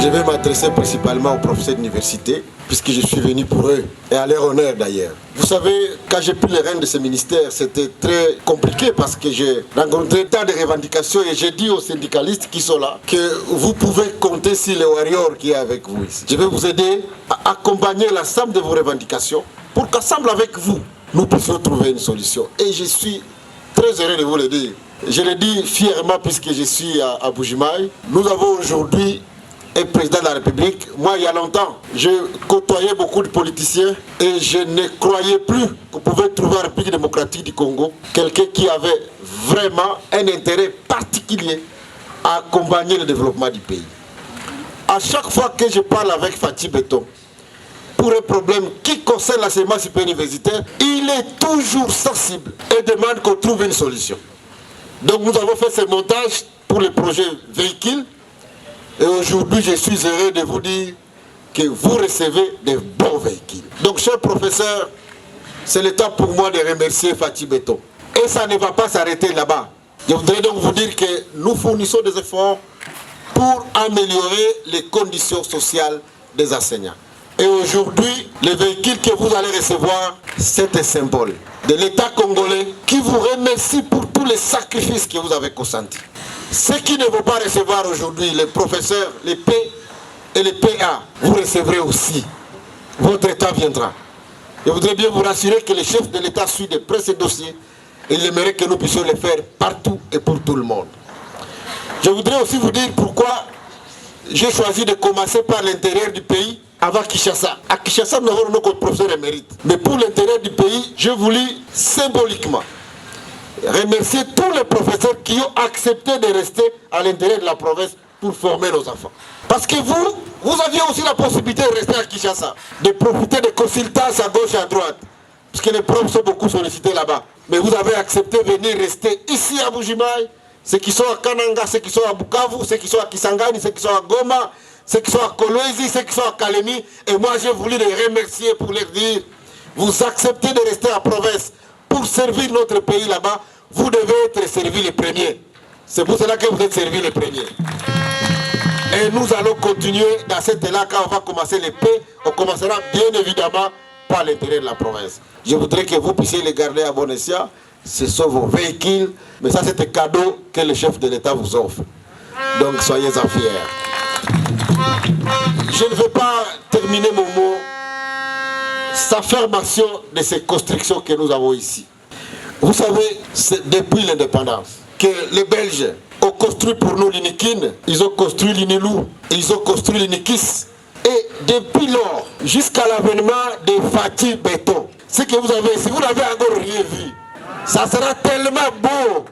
Je vais m'adresser principalement aux professeurs d'université, puisque je suis venu pour eux, et à leur honneur d'ailleurs. Vous savez, quand j'ai pris les rênes de ce ministère, c'était très compliqué parce que j'ai rencontré tant de revendications et j'ai dit aux syndicalistes qui sont là que vous pouvez compter sur les warriors qui est avec vous ici. Je vais vous aider à accompagner l'ensemble de vos revendications pour qu'ensemble avec vous, nous puissions trouver une solution. Et je suis très heureux de vous le dire. Je le dis fièrement puisque je suis à Bujimaï. Nous avons aujourd'hui un président de la République. Moi, il y a longtemps, je côtoyais beaucoup de politiciens et je ne croyais plus qu'on pouvait trouver en République démocratique du Congo quelqu'un qui avait vraiment un intérêt particulier à accompagner le développement du pays. À chaque fois que je parle avec Faty Beton pour un problème qui concerne l'enseignement supérieur universitaire, il est toujours sensible et demande qu'on trouve une solution. Donc nous avons fait ce montage pour le projet véhicule. Et aujourd'hui, je suis heureux de vous dire que vous recevez des bons véhicules. Donc, chers professeurs, c'est le temps pour moi de remercier Faty Beton. Et ça ne va pas s'arrêter là-bas. Je voudrais donc vous dire que nous fournissons des efforts pour améliorer les conditions sociales des enseignants. Et aujourd'hui, le véhicule que vous allez recevoir, c'est un symbole de l'État congolais qui vous remercie pour tous les sacrifices que vous avez consentis. Ceux qui ne vont pas recevoir aujourd'hui, les professeurs, les P et les PA, vous recevrez aussi. Votre temps viendra. Je voudrais bien vous rassurer que le chef de l'État suit de près ces dossiers et il aimerait que nous puissions le faire partout et pour tout le monde. Je voudrais aussi vous dire pourquoi j'ai choisi de commencer par l'intérieur du pays avant Kinshasa. À Kinshasa, nous avons notre professeur émérite. Mais pour l'intérieur du pays, je voulais symboliquement remercier tous les professeurs qui ont accepté de rester à l'intérieur de la province pour former nos enfants. Parce que vous aviez aussi la possibilité de rester à Kinshasa, de profiter des consultances à gauche et à droite, parce que les profs sont beaucoup sollicités là-bas. Mais vous avez accepté de venir rester ici à Bujimaï, ceux qui sont à Kananga, ceux qui sont à Bukavu, ceux qui sont à Kisangani, ceux qui sont à Goma, ceux qui sont à Kolwezi, ceux qui sont à Kalemi. Et moi, j'ai voulu les remercier pour leur dire, vous acceptez de rester à la province pour servir notre pays là-bas. Vous devez être servi les premiers. C'est pour cela que vous êtes servis les premiers. Et nous allons continuer dans cet élan. Quand on va commencer les paix, on commencera bien évidemment par l'intérieur de la province. Je voudrais que vous puissiez les garder à bon escient. Ce sont vos véhicules. Mais ça, c'est un cadeau que le chef de l'État vous offre. Donc, soyez-en fiers. Je ne vais pas terminer mon mot sans affirmation de ces constructions que nous avons ici. Vous savez, c'est depuis l'indépendance que les Belges ont construit pour nous l'Inikin, ils ont construit l'Inilou, ils ont construit l'Inikis. Et depuis lors, jusqu'à l'avènement de Faty Beton, ce que vous avez ici, vous n'avez encore rien vu. Ça sera tellement beau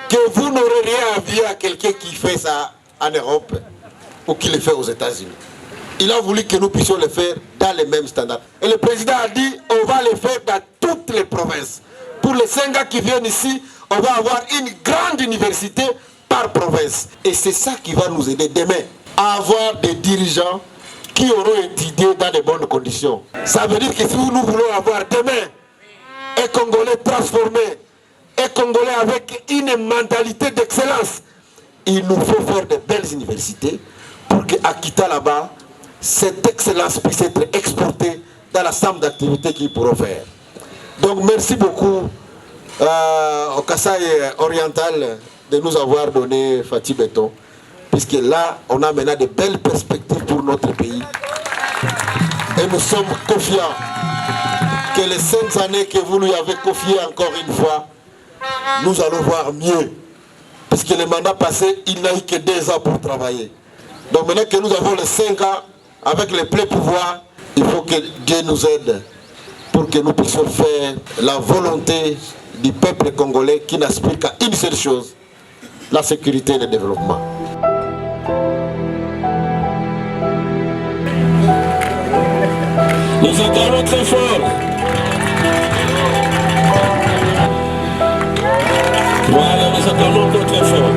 que vous n'aurez rien à dire à quelqu'un qui fait ça en Europe ou qui le fait aux États-Unis. Il a voulu que nous puissions le faire dans les mêmes standards. Et le président a dit, on va le faire dans toutes les provinces. Pour les 5 gars qui viennent ici, on va avoir une grande université par province. Et c'est ça qui va nous aider demain à avoir des dirigeants qui auront étudié dans de bonnes conditions. Ça veut dire que si nous voulons avoir demain un Congolais transformé, un Congolais avec une mentalité d'excellence, il nous faut faire de belles universités pour qu'à Kita là-bas, cette excellence puisse être exportée dans l'ensemble d'activités qu'ils pourront faire. Donc merci beaucoup au Kasaï oriental de nous avoir donné Faty Beton, puisque là on a maintenant de belles perspectives pour notre pays. Et nous sommes confiants que les 5 années que vous lui avez confiées encore une fois, nous allons voir mieux. Puisque le mandat passé, il n'a eu que 2 ans pour travailler. Donc maintenant que nous avons les 5 ans avec les pleins pouvoirs, il faut que Dieu nous aide pour que nous puissions faire la volonté du peuple congolais qui n'aspire qu'à une seule chose, la sécurité et le développement. Nous acclamons très fort. Voilà, nous acclamons très fort.